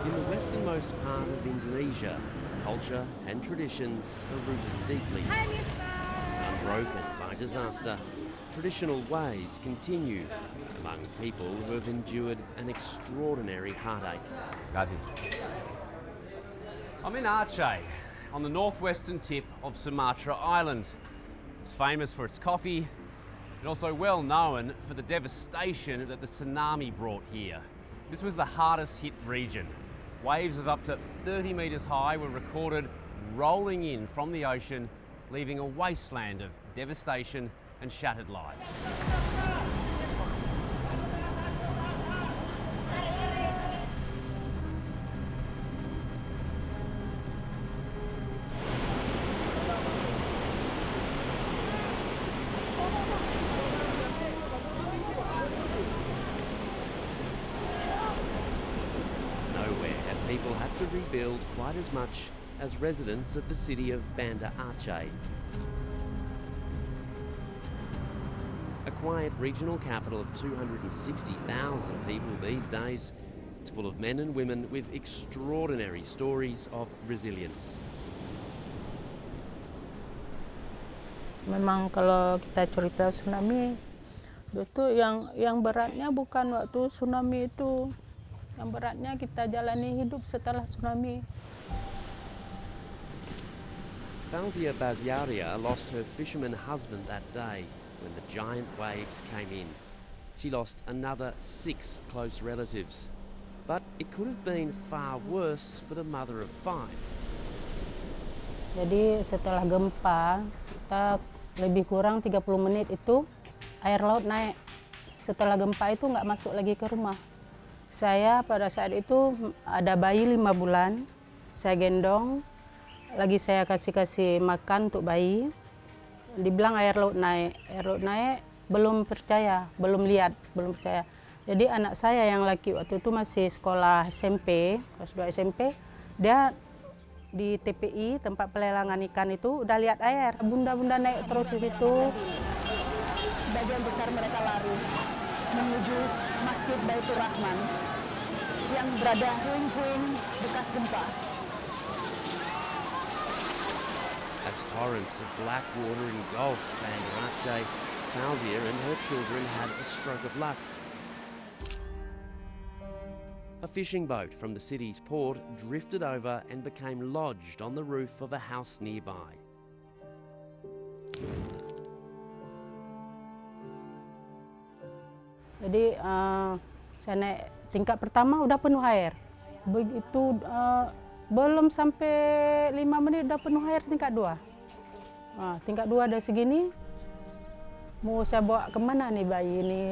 In the westernmost part of Indonesia, culture and traditions are rooted deeply. Unbroken by disaster, traditional ways continue among people who have endured an extraordinary heartache. Ghazi. I'm in Aceh, on the northwestern tip of Sumatra Island. It's famous for its coffee, and also well known for the devastation that the tsunami brought here. This was the hardest hit region. Waves of up to 30 metres high were recorded rolling in from the ocean, leaving a wasteland of devastation and shattered lives. Nowhere have people had to rebuild quite as much as residents of the city of Banda Aceh. A quiet regional capital of 260,000 people these days, it's full of men and women with extraordinary stories of resilience. Memang kalau kita cerita tsunami, itu yang beratnya bukan waktu tsunami itu. Yang beratnya kita jalani hidup setelah tsunami. Fauzia Baziaria lost her fisherman husband that day when the giant waves came in. She lost another 6 close relatives. But it could have been far worse for the mother of 5. Jadi setelah gempa, kita lebih kurang 30 menit itu air laut naik. Setelah gempa itu nggak masuk lagi ke rumah. Saya pada saat itu ada bayi 5 bulan, saya gendong, lagi saya kasih makan untuk bayi. Dibilang air laut naik, belum percaya, belum percaya. Jadi anak saya yang laki waktu itu masih sekolah SMP, kelas 2 SMP, dia di TPI, tempat pelelangan ikan itu, udah lihat air. Bunda-bunda naik terus di situ. Sebagian besar mereka lari menuju Masjid Baitur Rahman yang berada puing-puing bekas gempa. As torrents of black water engulfed Banda Aceh, Fauzia and her children had a stroke of luck. A fishing boat from the city's port drifted over and became lodged on the roof of a house nearby. Jadi saya naik tingkat pertama udah penuh air. Begitu belum sampai 5 menit udah penuh air tingkat 2. Tingkat 2 ada segini. Mau saya bawa kemana nih bayi ini?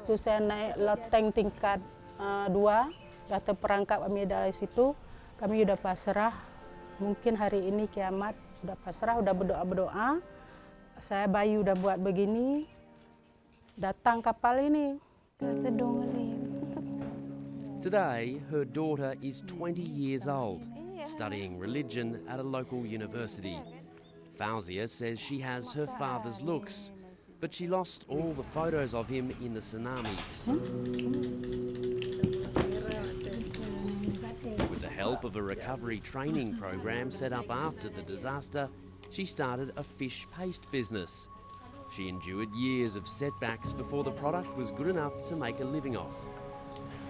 Terus saya naik loteng tingkat 2, udah terperangkap kami dari situ. Kami udah pasrah. Mungkin hari ini kiamat, udah pasrah, udah berdoa-berdoa. Saya bayi udah buat begini. Datang kapal ini. Today, her daughter is 20 years old, studying religion at a local university. Fauzia says she has her father's looks, but she lost all the photos of him in the tsunami. With the help of a recovery training program set up after the disaster, she started a fish paste business. She endured years of setbacks before the product was good enough to make a living off.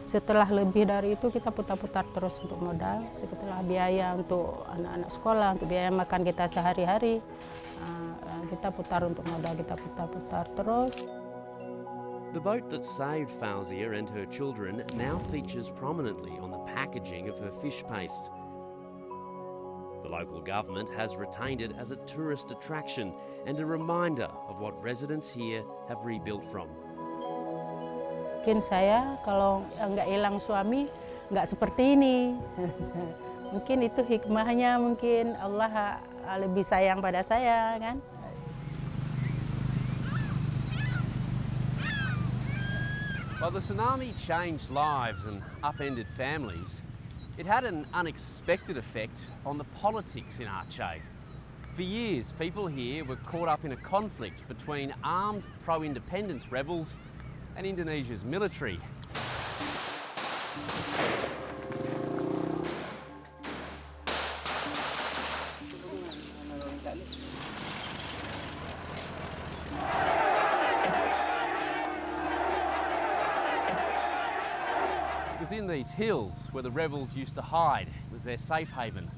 Setelah lebih dari itu kita putar-putar terus untuk modal, setelah biaya untuk anak-anak sekolah, untuk biaya makan kita sehari-hari, kita putar untuk modal, kita putar-putar terus. The boat that saved Fauzia and her children now features prominently on the packaging of her fish paste. The local government has retained it as a tourist attraction and a reminder of what residents here have rebuilt from. Mungkin saya kalau nggak hilang suami, nggak seperti ini. Mungkin itu hikmahnya, mungkin Allah lebih sayang pada saya kan. While the tsunami changed lives and upended families, it had an unexpected effect on the politics in Aceh. For years, people here were caught up in a conflict between armed pro-independence rebels and Indonesia's military. It was in these hills where the rebels used to hide. It was their safe haven.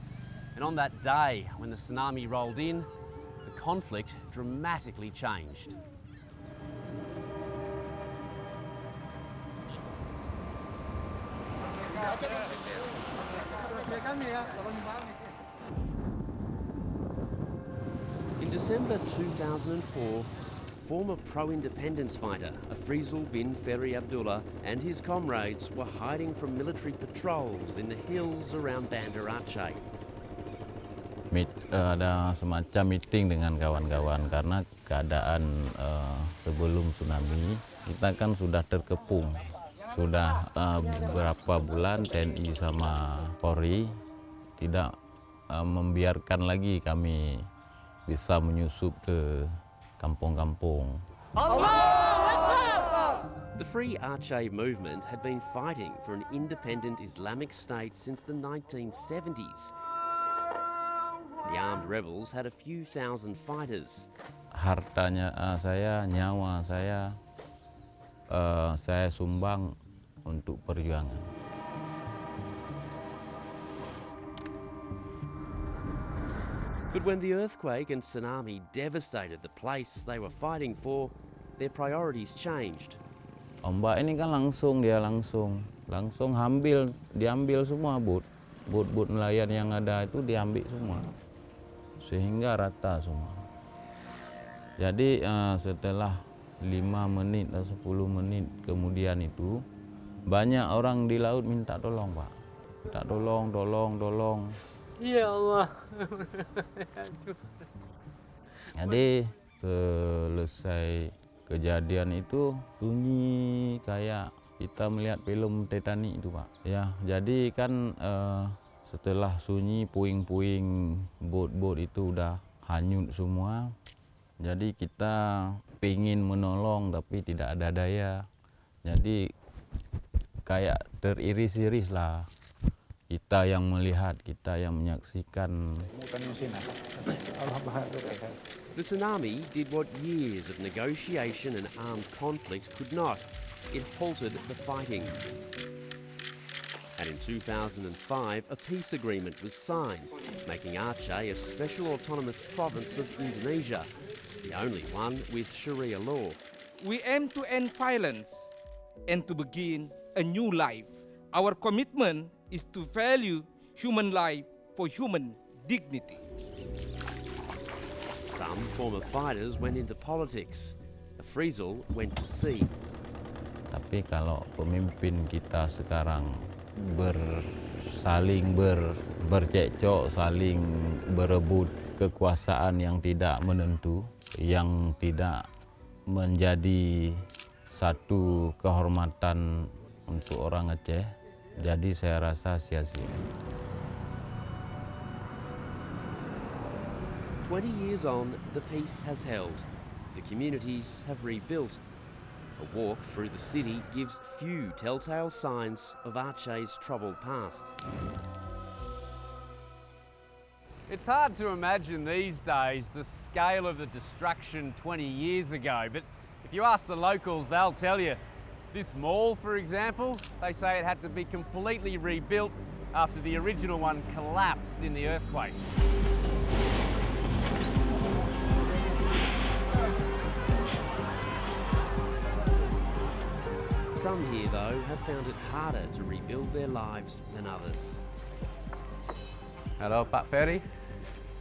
And on that day, when the tsunami rolled in, the conflict dramatically changed. In December 2004, former pro-independence fighter Afrizal bin Ferry Abdullah and his comrades were hiding from military patrols in the hills around Banda Aceh. Ada semacam meeting dengan kawan-kawan karena keadaan sebelum tsunami kita kan sudah terkepung. Sudah beberapa bulan TNI sama Polri tidak membiarkan lagi kami bisa menyusup ke kampung-kampung. The Free Aceh movement had been fighting for an independent Islamic state since the 1970s. The armed rebels had a few thousand fighters. Hartanya saya, nyawa saya sumbang untuk perjuangan. But when the earthquake and tsunami devastated the place they were fighting for, their priorities changed. Ombak ini kan langsung diambil semua bot nelayan yang ada itu diambil semua, sehingga rata semua. Jadi setelah 5 menit atau 10 menit kemudian itu banyak orang di laut minta tolong, Pak. Minta tolong. Ya Allah. Jadi selesai kejadian itu sunyi kayak kita melihat film Titanic itu, Pak. Ya, jadi kan setelah sunyi puing-puing bot itu udah hanyut semua. Jadi kita pengen menolong tapi tidak ada daya. Jadi kayak teriris-iris lah. Kita yang melihat, kita yang menyaksikan. The tsunami did what years of negotiation and armed conflict could not. It halted the fighting. And in 2005, a peace agreement was signed, making Aceh a special autonomous province of Indonesia, the only one with Sharia law. We aim to end violence and to begin a new life. Our commitment is to value human life for human dignity. Some former fighters went into politics. Afrizal went to sea. Tapi kalau pemimpin kita sekarang saling bercekcok, saling berebut kekuasaan yang tidak menentu, yang tidak menjadi satu kehormatan untuk orang Aceh, jadi saya rasa sia-sia. 20 years on, the peace has held. The communities have rebuilt. A walk through the city gives few telltale signs of Aceh's troubled past. It's hard to imagine these days the scale of the destruction 20 years ago, but if you ask the locals, they'll tell you. This mall, for example, they say it had to be completely rebuilt after the original one collapsed in the earthquake. Some here, though, have found it harder to rebuild their lives than others. Hello, Pak Ferry.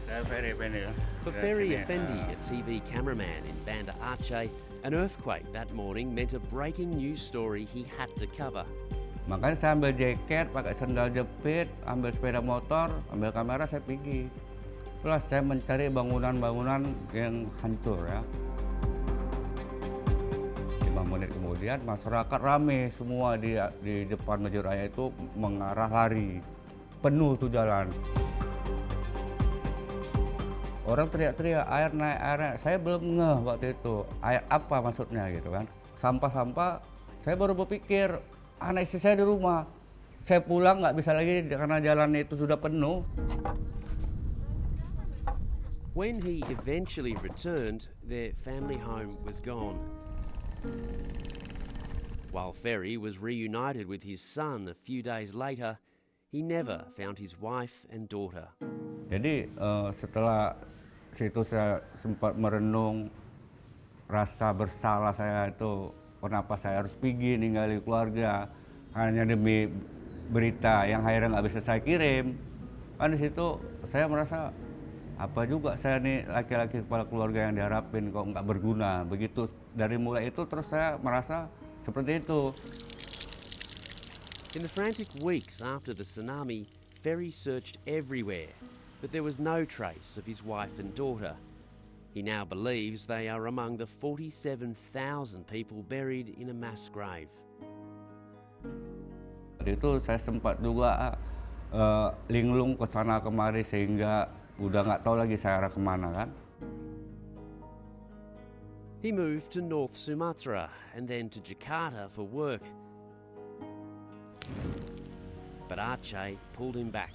For Ferry Effendi, a TV cameraman in Banda Aceh, an earthquake that morning meant a breaking news story he had to cover. Makanya saya ambil jaket, pakai sandal jepit, ambil sepeda motor, ambil kamera, saya pergi. Itulah saya mencari bangunan-bangunan yang hancur ya. 5 menit kemudian masyarakat rame semua di depan Masjid Raya itu mengarah lari. Penuh tuh jalan. Orang teriak-teriak, air naik, air naik. Saya belum ngeh waktu itu, air apa maksudnya gitu kan. Sampah-sampah, saya baru berpikir, anak istri saya di rumah. Saya pulang nggak bisa lagi karena jalan itu sudah penuh. When he eventually returned, their family home was gone. While Ferry was reunited with his son a few days later, he never found his wife and daughter. Jadi setelah situ saya sempat merenung rasa bersalah saya itu, kenapa saya harus pergi ninggalin keluarga hanya demi berita yang akhirnya nggak bisa saya kirim. Kan di situ saya merasa apa juga saya nih laki-laki kepala keluarga yang diharapin kok nggak berguna. Begitu dari mulai itu terus saya merasa seperti itu. In the frantic weeks after the tsunami, Ferry searched everywhere, but there was no trace of his wife and daughter. He now believes they are among the 47,000 people buried in a mass grave. Itu saya sempat juga linglung ke sana kemari sehingga udah nggak tahu lagi saya arah kemana kan. He moved to North Sumatra and then to Jakarta for work. But Aceh pulled him back.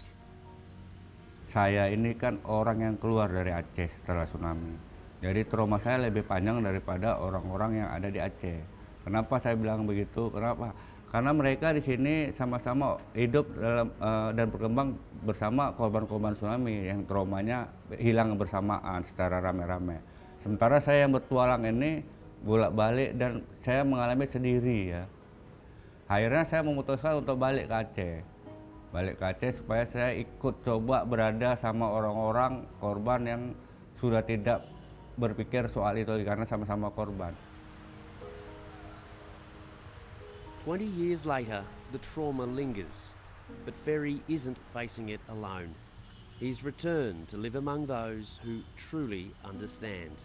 Saya ini kan orang yang keluar dari Aceh setelah tsunami. Jadi trauma saya lebih panjang daripada orang-orang yang ada di Aceh. Kenapa saya bilang begitu? Kenapa? Karena mereka di sini sama-sama hidup dalam dan berkembang bersama korban-korban tsunami yang traumanya hilang bersamaan secara rame-rame. Sementara saya yang bertualang ini bolak-balik dan saya mengalami sendiri ya. Akhirnya saya memutuskan untuk balik ke Aceh. Balik ke Aceh supaya saya ikut coba berada sama orang-orang korban yang sudah tidak berpikir soal itu karena sama-sama korban. 20 years later, the trauma lingers, but Ferry isn't facing it alone. He's returned to live among those who truly understand.